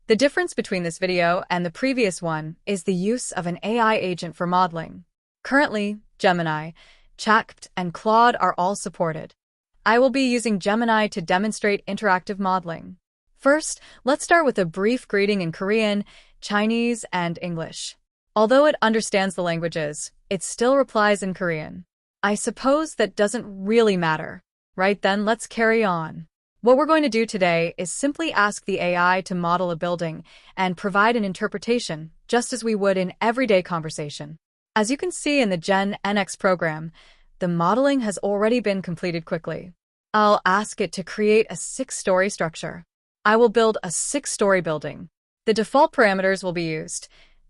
The difference between this video and the previous one is the use of an AI agent for modeling. Currently, Gemini, ChatGPT, and Claude are all supported. I will be using Gemini to demonstrate interactive modeling. First, let's start with a brief greeting in Korean, Chinese, and English. Although it understands the languages, it still replies in Korean. I suppose that doesn't really matter. Right then, let's carry on. What we're going to do today is simply ask the AI to model a building and provide an interpretation, just as we would in everyday conversation. As you can see in the Gen NX program, the modeling has already been completed quickly. I'll ask it to create a 6-story structure. I will build a 6-story building. The default parameters will be used.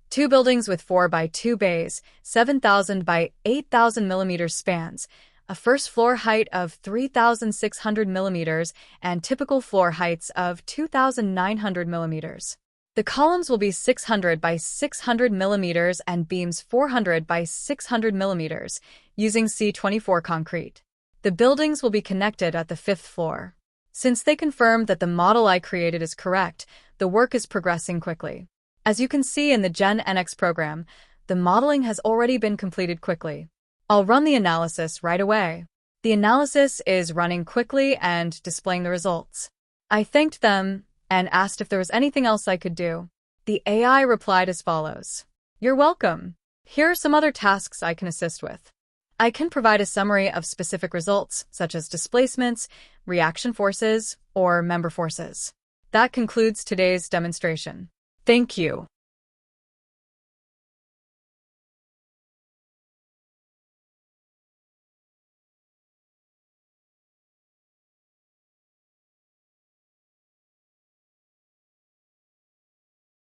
2 buildings with 4 by 2 bays, 7,000 by 8,000 millimeters spans, a first floor height of 3,600 millimeters, and typical floor heights of 2,900 millimeters. The columns will be 600 by 600 millimeters and beams 400 by 600 millimeters, using C24 concrete. The buildings will be connected at the 5th floor. Since they confirmed that the model I created is correct, the work is progressing quickly. As you can see in the Gen NX program, the modeling has already been completed quickly. I'll run the analysis right away. The analysis is running quickly and displaying the results. I thanked them and asked if there was anything else I could do. The AI replied as follows. You're welcome. Here are some other tasks I can assist with. I can provide a summary of specific results, such as displacements, reaction forces, or member forces. That concludes today's demonstration. Thank you.